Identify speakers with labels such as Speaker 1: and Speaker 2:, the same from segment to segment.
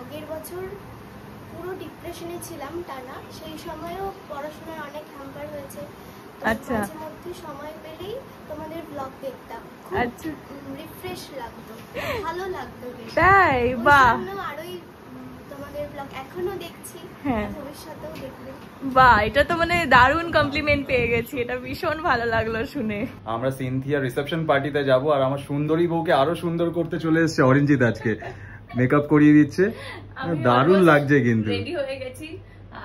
Speaker 1: আগের বছর পুরো ডিপ্রেশনে ছিলাম টানা, সেই সময়ও পড়াশোনায় অনেক হ্যাম্পার হয়েছে।
Speaker 2: আচ্ছা,
Speaker 1: মাঝে মধ্যে সময় পেলেই তোমাদের ব্লগ দেখতাম,
Speaker 2: আচ্ছা,
Speaker 1: রিফ্রেশ লাগতো, ভালো লাগতো বেশ।
Speaker 2: তাই? বাহ
Speaker 1: আরোই তোমাদের ব্লগ এখনো দেখছি,
Speaker 2: হ্যাঁ,
Speaker 1: ভবিষ্যতেও দেখবো।
Speaker 2: বাহ, এটা তো মানে দারুণ কমপ্লিমেন্ট পেয়ে গেছি, এটা ভীষণ ভালো লাগলো শুনে।
Speaker 3: আমরা সিনথিয়া রিসেপশন পার্টিতে যাব আর আমার সুন্দরী বউকে আরো সুন্দর করতে চলে এসেছে অরিঞ্জিত, আজকে মেকআপ করিয়ে দিচ্ছে, দারুণ লাগছে কিন্তু।
Speaker 2: রেডি হয়ে গেছি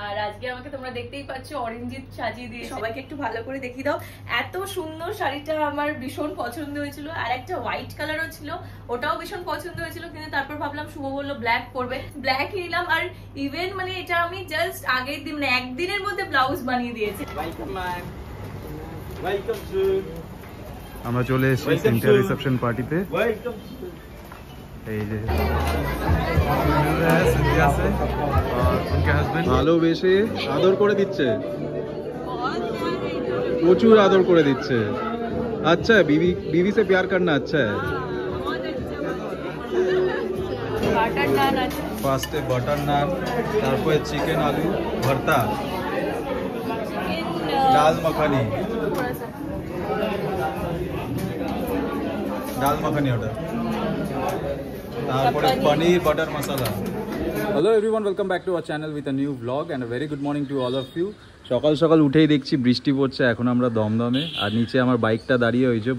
Speaker 2: আর আজকে আমাকে তোমরা দেখতেই পাচ্ছ অরিঞ্জিত সাজিয়ে দিয়ে। সবাইকে একটু ভালো করে দেখিয়ে দাও। এত সুন্দর শাড়িটা আমার ভীষণ পছন্দ হয়েছিল, আর একটা হোয়াইট কালারও ছিল, ওটাও ভীষণ পছন্দ হয়েছিল, কিন্তু তারপর ভাবলাম শুভ বললো ব্ল্যাক করবে, ব্ল্যাক নিলাম। আর ইভেন মানে এটা আমি জাস্ট আগের দিন মানে একদিনের মধ্যে ব্লাউজ বানিয়ে দিয়েছি।
Speaker 3: আমরা চলে এসেছি সিনথিয়া রিসেপশন পার্টিতে। এই যে ভালোবেসে আদর করে দিচ্ছে, প্রচুর আদর করে দিচ্ছে। আচ্ছা बीवी से प्यार करना अच्छा है। ফার্স্টে বাটার নান, তারপরে চিকেন আলু ভর্তা, ডাল মাখানি, ওটা, তারপরে paneer butter masala. Hello everyone, welcome back to our channel with a new blog and a very good morning to all of you. সকাল সকাল উঠেই দেখছি বৃষ্টি পড়ছে, এখন আমরা দমদমে, আর নিচে আমার বাইকটা দাঁড়িয়ে, ওই যে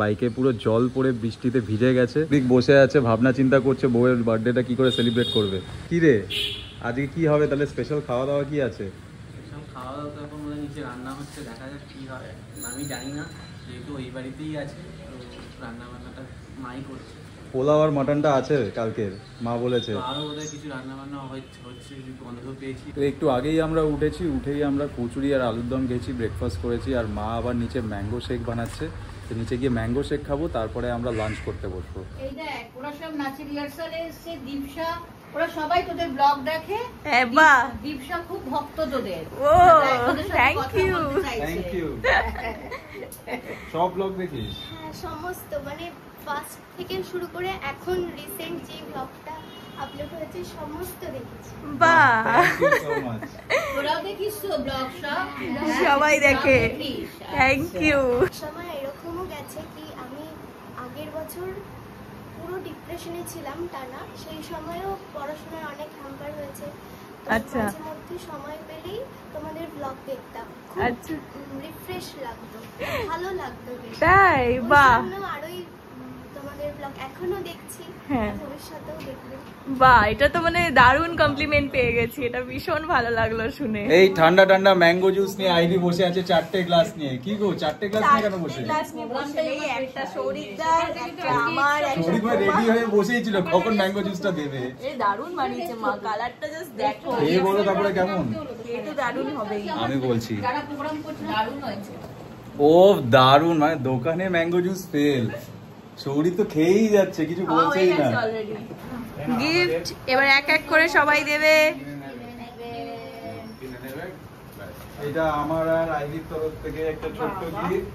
Speaker 3: বাইকে পুরো জল পড়ে বৃষ্টিতে ভিজে গেছে। ঠিক বসে আছে, ভাবনা চিন্তা করছে বউয়ের বার্থডেটা কি করে সেলিব্রেট করবে। কি রে আজকে কি হবে তাহলে, স্পেশাল খাওয়া দাওয়া কি আছে?
Speaker 4: খাওয়া দাওয়া তো এখন মনে নিচে রান্না হচ্ছে, দেখা যাক কি হয়, আমি জানি না, যেহেতু ওই বাড়িতেই আছে তো রান্না বান্নাটা মাই করছে।
Speaker 3: পোলাও আর মাটনটা আছে কালকের, মা বলেছে।
Speaker 4: আরও বোধহয় কিছু রান্না বান্না হচ্ছে, গন্ধ পেয়েছি।
Speaker 3: তো একটু আগেই আমরা উঠেই আমরা কচুরি আর আলুর দম খেয়েছি, ব্রেকফাস্ট করেছি, আর মা আবার নিচে ম্যাঙ্গো শেক বানাচ্ছে, তো নিচে গিয়ে ম্যাঙ্গো শেক খাবো, তারপরে আমরা লাঞ্চ করতে বসবো।
Speaker 5: এই দেখ ওরা সব নাচের রিহার্সালে এসছে, দীপশা ওরা সবাই তোদের ব্লগ দেখে।
Speaker 2: বাহ,
Speaker 5: দীপশা খুব ভক্ত তোদের।
Speaker 2: ও থ্যাংক ইউ।
Speaker 3: সব ব্লগ দেখিস?
Speaker 1: হ্যাঁ, সমস্ত মানে ফার্স্ট থেকে শুরু করে এখন রিসেন্ট যে ব্লগটা আপলোড হয়েছে সমস্ত দেখেছি।
Speaker 2: বাহ,
Speaker 5: তোরাও দেখিস তো ব্লগ সব?
Speaker 2: সবাই দেখে, থ্যাংক ইউ।
Speaker 1: সময় এরকমও গেছে কি আমি আগের বছর পুরো ডিপ্রেশনে ছিলাম টানা, সেই সময়ও পড়াশোনায় অনেক হ্যাম্পার হয়েছে।
Speaker 2: আচ্ছা,
Speaker 1: মাঝে মধ্যে সময় পেলেই তোমাদের ব্লগ দেখতাম,
Speaker 2: আচ্ছা,
Speaker 1: রিফ্রেশ লাগতো, ভালো লাগতো বেশ।
Speaker 2: তাই? বাহ,
Speaker 1: আরোই তোমাদের ব্লগ এখনো দেখছি,
Speaker 2: হ্যাঁ,
Speaker 1: ভবিষ্যতেও দেখবো।
Speaker 2: বাহ, এটা তো মানে দারুণ কমপ্লিমেন্ট পেয়ে গেছি, এটা ভীষণ ভালো লাগলো শুনে।
Speaker 3: এই ঠান্ডা ঠান্ডা ম্যাঙ্গো জুস নিয়ে আইডি বসে আছে 4টে গ্লাস নিয়ে। কি গো 4টে গ্লাস নিয়ে কেন বসে?
Speaker 2: একটা সৌরিকদার, একটা আমার,
Speaker 3: সৌরিক ভাই রেডি হয়ে বসেই ছিল, কখন ম্যাঙ্গো জুসটা দেবে।
Speaker 2: এই দারুণ বানিয়েছে মা, কালারটা জাস্ট দেখো।
Speaker 3: এই বলো তারপরে কেমন?
Speaker 2: এই তো দারুণ হবেই,
Speaker 3: আমি বলছি
Speaker 5: যারা প্রোগ্রাম করছে দারুণ হয়েছে।
Speaker 3: ও দারুণ, মানে দোকানে ম্যাঙ্গো জুস ফেল, সৌরিক তো খেয়েই যাচ্ছে, কিছু বলছেই না।
Speaker 2: গিফট এবার এক এক করে সবাই দেবে।
Speaker 3: এটা আমার আর আইডির তরফ থেকে একটা ছোট্ট গিফট,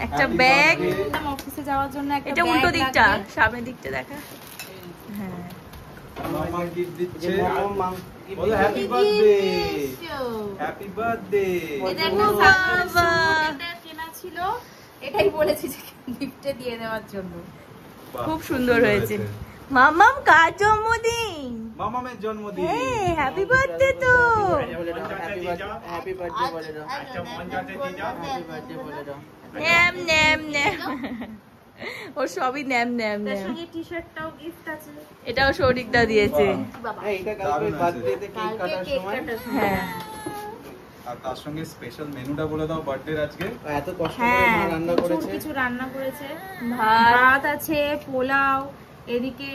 Speaker 2: একটা ব্যাগ,
Speaker 6: অফিসে যাওয়ার জন্য একটা
Speaker 2: এটা উল্টো দিকটা, সামনের দিকটা দেখা। হ্যাঁ,
Speaker 3: মামা গিফট দিচ্ছে, বলো হ্যাপি বার্থডে, হ্যাপি বার্থডে।
Speaker 6: এটা কেনা ছিল, এটাই বলেছি যে গিফটে দিয়ে দেওয়ার জন্য।
Speaker 2: খুব সুন্দর হয়েছে। মামাম কার জন্মদিন?
Speaker 3: মামামের জন্মদিন।
Speaker 2: হ্যাঁ, হ্যাপি বার্থডে তো।
Speaker 4: হ্যাপি বার্থডে বলে দাও।
Speaker 2: ন্যাম ন্যাম ন্যাম, ও সবই ন্যাম ন্যাম
Speaker 6: তার
Speaker 2: ন্যাম।
Speaker 6: সঙ্গে টি-শার্টটাও গিফট আছে।
Speaker 2: এটাও সৌরিকদা দিয়েছে।
Speaker 4: এইটা কালকে বার্থডেতে কেক কাটার সময়।
Speaker 2: হ্যাঁ,
Speaker 3: আর তার সঙ্গে স্পেশাল মেনুটা বলে দাও বার্থডে আজকে।
Speaker 4: এত কষ্ট করে মা রান্না করেছে,
Speaker 6: কিছু রান্না করেছে,
Speaker 2: ভাত,
Speaker 6: ভাত আছে, পোলাও, এদিকে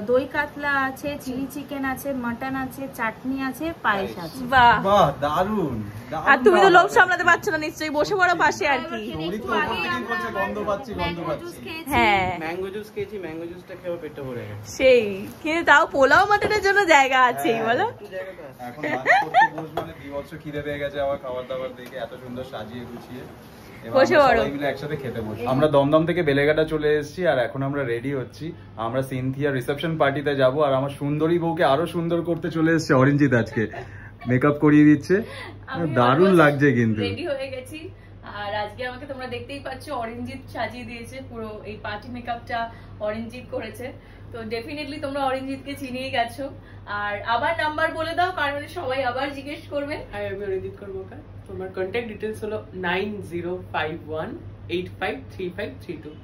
Speaker 6: দই কাতলা আছে, চিলি চিকেন আছে, মাটন আছে, চাটনি আছে, পায়েস আছে।
Speaker 2: বাহ,
Speaker 3: বাহ দারুন।
Speaker 2: আর তুমি তো লোভ সামলাতে পারছো না নিশ্চয়ই, বসে পড়ো পাশে আর কি।
Speaker 3: সৌরিক তো ওপর থেকেই বলছে গন্ধ পাচ্ছি, গন্ধ পাচ্ছি।
Speaker 2: হ্যাঁ,
Speaker 4: ম্যাঙ্গো জুস খেয়েছি, ম্যাঙ্গো জুসটা খেয়ে পেটটা ভরে গেছে।
Speaker 2: সেই, কিন্তু তাও পোলাও মাটনের জন্য জায়গা আছেই বলো।
Speaker 4: একটু জায়গাটা আছে।
Speaker 3: এখন লাঞ্চ করতে বসবো, মানে বিভৎস খিদে পেয়ে গেছে আমার খাবার দাবার দেখে, এত সুন্দর সাজিয়ে গুছিয়ে।
Speaker 2: বসে পড়ো।
Speaker 3: সবাই মিলে একসাথে খেতে বসি। আমরা দমদম থেকে বেলেঘাটা চলে এসেছি আর এখন আমরা রেডি হচ্ছি। আমরা সিনথিয়া রিসেপশন পার্টিতে যাব আর আমার সুন্দরী বউকে আরো সুন্দর করতে চলে এসেছে অরিঞ্জিত। আজকে মেকআপ করিয়ে দিচ্ছে, দারুণ লাগছে কিন্তু।
Speaker 2: রেডি হয়ে গেছি আর আজকে আমাকে তোমরা দেখতেই পাচ্ছ অরিঞ্জিত সাজিয়ে দিয়েছে, পুরো এই পার্টি মেকআপটা অরিঞ্জিত করেছে। তো ডেফিনেটলি তোমরা অরিঞ্জিতকে চিনিয়ে গেছো। আর আবার নাম্বার বলে দাও, কারণ সবাই আবার জিজ্ঞেস করবে।
Speaker 4: আর আমি অরিজিৎ কর্মকার, তোমার কন্ট্যাক্ট ডিটেলস হলো 9051853532।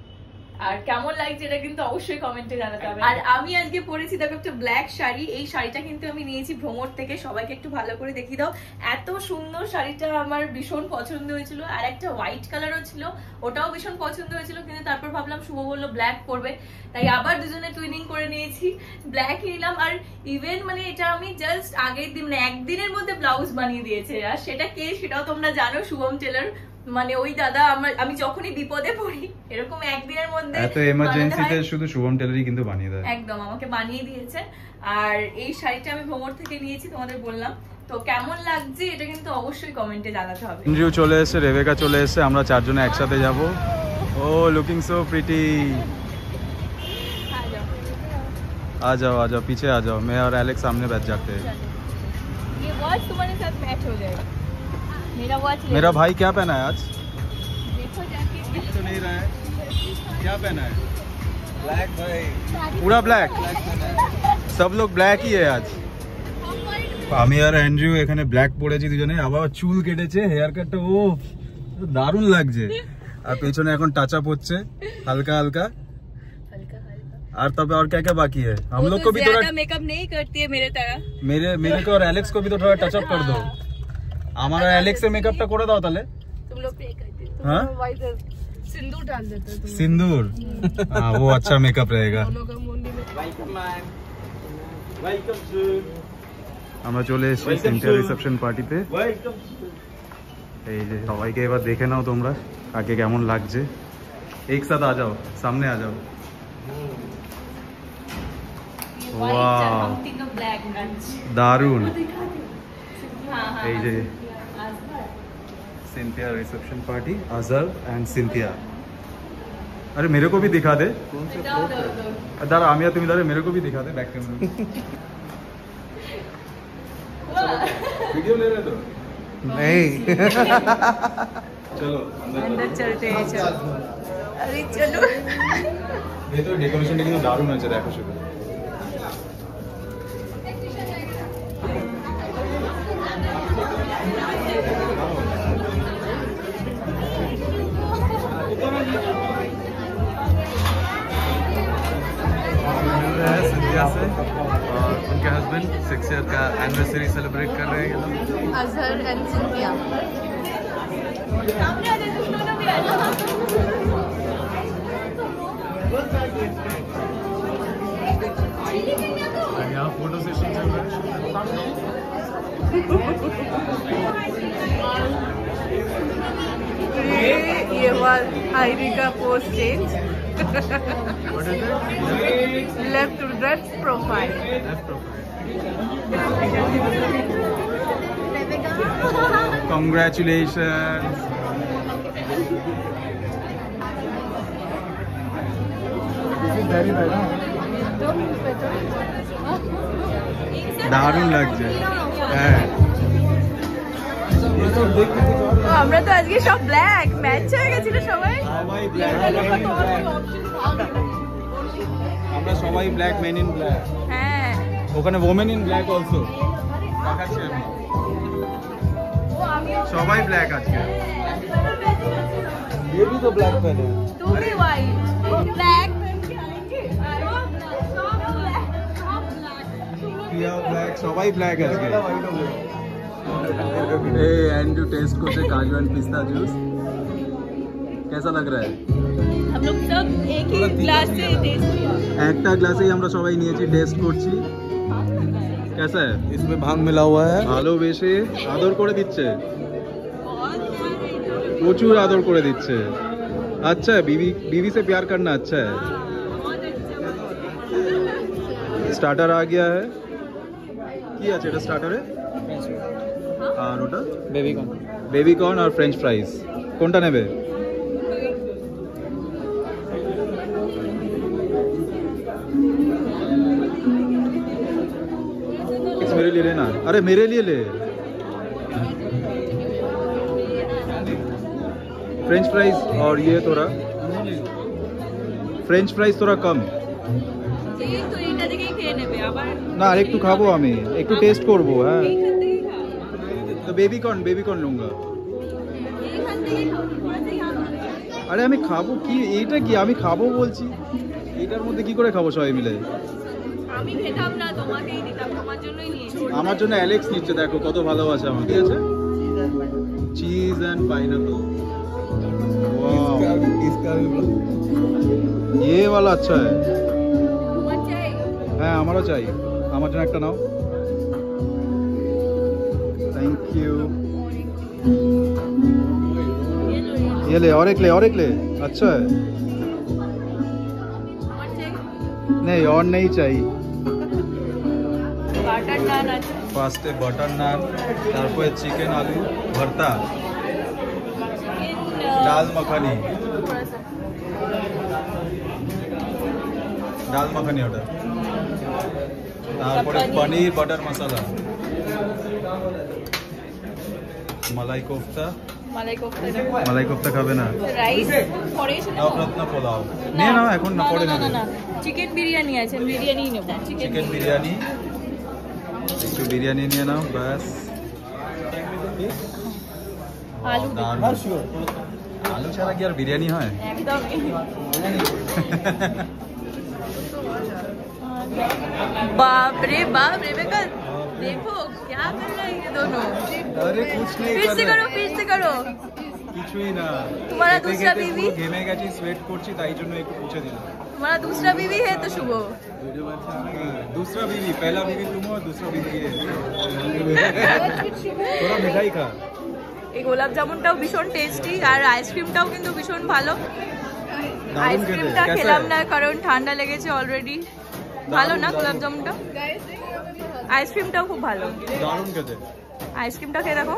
Speaker 2: আর কেমন লাগছে এটা কিন্তু অবশ্যই কমেন্টে জানাতে হবে। আর আমি আজকে পরেছি দেখো একটা ব্ল্যাক শাড়ি। এই শাড়িটা কিন্তু আমি নিয়েছি ভ্রমর থেকে, সবাইকে একটু ভালো করে দেখিয়ে দাও। এত সুন্দর শাড়িটা আমার ভীষণ পছন্দ হয়েছিল। আর একটা হোয়াইট কালারও ছিল, ওটাও ভীষণ পছন্দ হয়েছিল, কিন্তু তারপর ভাবলাম শুভ বললো ব্ল্যাক পরবে, তাই আবার দুজনে টুইনিং করে নিয়েছি, ব্ল্যাক নিলাম। আর ইভেন মানে এটা আমি জাস্ট আগের দিন মানে একদিনের মধ্যে ব্লাউজ বানিয়ে দিয়েছে। আর সেটা কে সেটাও তোমরা জানো, শুভম টেলার। মানে ওই দাদা আমি যখনই বিপদে পড়ি এরকম একদিনের মধ্যে
Speaker 3: এত এমার্জেন্সিতে শুধু শুভম টেলারই কিন্তু বানিয়ে দেয়,
Speaker 2: একদম আমাকে বানিয়ে দিয়েছে। আর এই শাড়িটা আমি ভ্রমর থেকে নিয়েছি, তোমাদের বললাম। তো কেমন লাগছে এটা কিন্তু অবশ্যই কমেন্টে জানাতে হবে।
Speaker 3: ইন্দ্রিও চলে এসেছে, রেবেকা চলে এসেছে, আমরা চারজনে একসাথে যাব। ও লুকিং সো প্রিটি। आ जाओ पीछे आ जाओ, मैं और एलेक्स सामने बैठ जाते हैं।
Speaker 2: ये वॉच तुम्हारे साथ मैच हो जाएगा। मेरा वॉच
Speaker 3: मेरा भाई क्या पहना है आज?
Speaker 2: देखो जाके।
Speaker 3: दिख तो नहीं रहा है, क्या पहना है? ब्लैक भाई, पूरा ब्लैक। सब लोग ब्लैक ही है आज। আমি আর অ্যান্ড্রিউ এখানে ব্ল্যাক পরেছি দুজনে, আবার চুল কেটেছে, হেয়ার কাটটা ও দারুণ লাগছে। আর পেছনে এখন টাচ আপ হচ্ছে হালকা হালকা। और तब और क्या क्या बाकी है? हम लोग को भी थोड़ा
Speaker 2: मेकअप नहीं करती है मेरे तरह।
Speaker 3: मेरे को और एलेक्स को भी तो थोड़ा टच अप कर दो। हमारा एलेक्स से मेकअपটা করে দাও তাহলে।
Speaker 2: तुम लोग पे करते हो।
Speaker 3: हाँ
Speaker 2: सिंदूर डाल देते हो तुम।
Speaker 3: सिंदूर, हाँ वो अच्छा मेकअप रहेगा। আমরা চলে এসেছি সিনথিয়া রিসেপশন পার্টিতে। এই যে সবাইকে এবার দেখে নাও তোমরা কাকে কেমন লাগছে। एक साथ आ जाओ, सामने आ जाओ। দারুন। এই যে Cynthia reception party, Azhar and Cynthia. अरे मेरे को भी दिखा दे। दारा आमिया तुम इधर, मेरे को भी दिखा दे बैक कैमरा में। वीडियो ले रहे तो नहीं। चलो
Speaker 2: अंदर चलते हैं, चलो। अरे चलो।
Speaker 3: ये तो डेकोरेशन কিন্তু দারুণ আছে, দেখো শুধু। सिंथिया से और उनके हस्बैंड 6 ईयर का एनिवर्सरी सेलिब्रेट कर रहे हैं ये लोग।
Speaker 2: Azhar and Cynthia.
Speaker 3: यहाँ फोटो सेशन चल रहा
Speaker 2: है। ये वाला हाईरी का post change. Left to left profile.
Speaker 3: Congratulations. দারুণ লাগছে। হ্যাঁ
Speaker 2: আমরা তো আজকে সব ব্ল্যাক ম্যাচ হয়ে গেছিল সবাই।
Speaker 3: আমরা সবাই ব্ল্যাক, মেন ইন ব্ল্যাক।
Speaker 2: হ্যাঁ
Speaker 3: ওখানে ওমেন ইন ব্ল্যাক অলসো দেখাচ্ছি আমি। সবাই ব্ল্যাক আছে। ये भी तो ब्लैक पहने हैं।
Speaker 2: तू भी व्हाइट ब्लैक
Speaker 3: पिया ब्लैक, सबाई ब्लैक है। ए एंड्रू टेस्ट করছে কাজু এন্ড পিস্তা জুস। कैसा लग रहा है?
Speaker 2: हम लोग सब एक ही ग्लास से टेस्ट किया।
Speaker 3: একটা গ্লাসেই আমরা সবাই নিয়েছি, টেস্ট করছি। कैसा है?
Speaker 4: इसमें भांग मिला हुआ है।
Speaker 3: ভালোবেসে আদর করে দিচ্ছে, প্রচুর আদর করে দিচ্ছে। अच्छा है, बीवी से प्यार करना अच्छा है। स्टार्टर आ गया है। কি আছে এটা স্টার্টারে? আর ওটা বেবি কর্ন আর ফ্রেঞ্চ ফ্রাইজ। কোনটা নেবে? मेरे लिए लेना। अरे मेरे लिए ले। फ्रेंच फ्राइज और ये थोड़ा फ्रेंच फ्राइज थोड़ा कम না আর একটু খাবো আমি একটু টেস্ট করব হ্যাঁ তো বেবি কর্ন লूंगा আরে আমি খাবো কি এইটা কি আমি খাবো বলছি এটার মধ্যে কি করে খাবো সবাই মিলে
Speaker 2: আমি খেতাম না তোমাকেই দিতাম তোমার জন্যই নিয়েছি
Speaker 3: আমার জন্য অ্যালেক্স নিচ্ছে দেখো কত ভালোবাসে আমাকে আছে চিজ এন্ড পাইনঅ্যাপল ये वाला अच्छा है हाँ हमारा चाहिए हमारे जन एक नाओ थैंक यू ये ले और एक ले अच्छा है नहीं और नहीं चाहिए
Speaker 2: বাটার নান আছে
Speaker 3: ফার্স্টে বাটার নান তারপরে চিকেন আলু ভর্তা ডাল মাখানি ওটা তারপরে পনির বাটার মশলা মালাই কোফতা খাবে না
Speaker 2: রাইস পরে এসে নেবো
Speaker 3: নবরত্ন পোলাও নে না এখন না পরে নেবে
Speaker 2: না চিকেন বিরিয়ানি আছে বিরিয়ানি নেব
Speaker 3: চিকেন বিরিয়ানি একটু বিরিয়ানি নিয়ে নাও ব্যাস
Speaker 2: আলু
Speaker 3: আলু ছাড়া কি আর বিরিয়ানি হয়
Speaker 2: একদম बाप रे बेकर देखो क्या कर रहे हैं ये दोनों
Speaker 3: अरे कुछ नहीं
Speaker 2: फिर से करो
Speaker 3: কিছুই না
Speaker 2: तुम्हारा दूसरा बीवी
Speaker 3: ঘেমে গেছি সোয়েট করছি তাই জন্য একটু পুছে দিলাম
Speaker 2: तुम्हारा दूसरा बीवी है तो शुभ
Speaker 3: दूसरा बीवी पहला बीवी तुम हो दूसरा बीवी ये थोड़ा मिठाई खा
Speaker 2: এই গোলাপ জামুনটাও ভীষণ টেস্টি আর আইসক্রিমটাও কিন্তু ভীষণ ভালো আইসক্রিমটা খেলাম না কারণ ঠান্ডা লেগেছে অলরেডি ভালো না গোলাপ জামুনটা আইসক্রিমটাও খুব ভালো
Speaker 3: দারুণ খেতে
Speaker 2: আইসক্রিমটা খেয়ে দেখো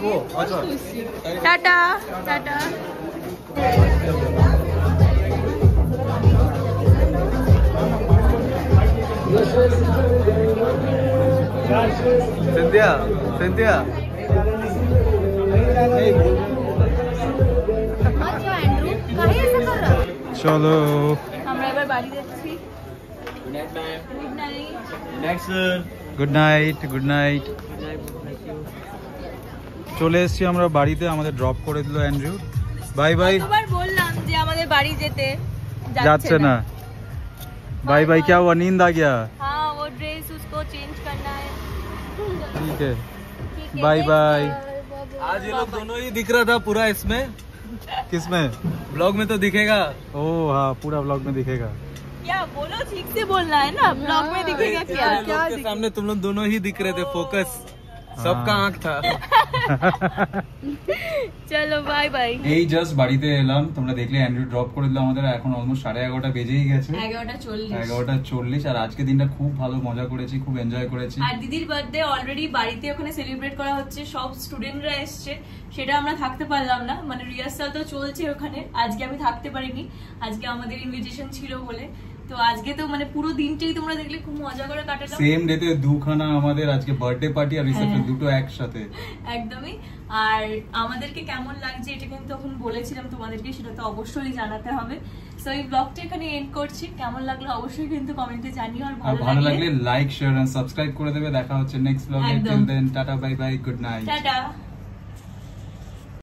Speaker 3: ও আচ্ছা
Speaker 2: টাটা
Speaker 3: সিনথিয়া চলো
Speaker 2: আমরা এবার বাড়ি যাচ্ছি
Speaker 3: গুড নাইট চলে এসেছি আমরা বাড়িতে আমাদের ড্রপ করে দিল অ্যান্ড্রু বাই
Speaker 2: কতবার বললাম যে আমাদের বাড়ি যেতে
Speaker 3: যাচ্ছে না बाय क्या हुआ नींद आ गया
Speaker 2: हाँ वो ड्रेस उसको चेंज करना है
Speaker 3: ठीक है बाय
Speaker 4: आज ये लोग दोनों ही दिख रहा था पूरा इसमें
Speaker 3: किसमें
Speaker 4: ब्लॉग में तो दिखेगा
Speaker 3: ओ हाँ पूरा ब्लॉग में दिखेगा
Speaker 2: क्या बोलो ठीक से बोलना है ना ब्लॉग में दिखेगा क्या
Speaker 4: के सामने तुम लोग दोनों ही दिख रहे थे फोकस सबका आँख था
Speaker 2: চলো বাই বাই
Speaker 3: এই জাস্ট বাড়িতে এলাম তোমরা দেখলে অ্যান্ড্রু ড্রপ করে দিল আমাদের এখন অলমোস্ট 11:30 বেজেই গেছে 11:40 আর আজকে দিনটা খুব ভালো মজা করেছি খুব এনজয় করেছি
Speaker 2: আর দিদির বার্থডে অলরেডি বাড়িতে ওখানে সেলিব্রেট করা হচ্ছে সব স্টুডেন্টরা এসছে সেটা আমরা থাকতে পারলাম না মানে রিহার্সাল তো চলছে ওখানে আজকে আমি থাকতে পারিনি আজকে আমাদের ইনভিটেশন ছিল বলে তো আজকে তো মানে পুরো দিনটাই তোমরা দেখলে খুব মজা করে কাটালাম
Speaker 3: সেম ডেতে দুখানা আমাদের আজকে বার্থডে পার্টি আর রিসেপশন দুটো একসাথে
Speaker 2: একদমই আর আমাদেরকে কেমন লাগছে এটা কিন্তু তখন বলেছিলাম তোমাদেরকে সেটা তো অবশ্যই জানাতে হবে সো এই ব্লগটা এখানে এন্ড করছি কেমন লাগলো অবশ্যই কিন্তু কমেন্টে জানিও আর
Speaker 3: ভালো লাগলে লাইক শেয়ার এন্ড সাবস্ক্রাইব করে দেবে দেখা হচ্ছে নেক্সট ব্লগে till then tata bye bye good night
Speaker 2: tata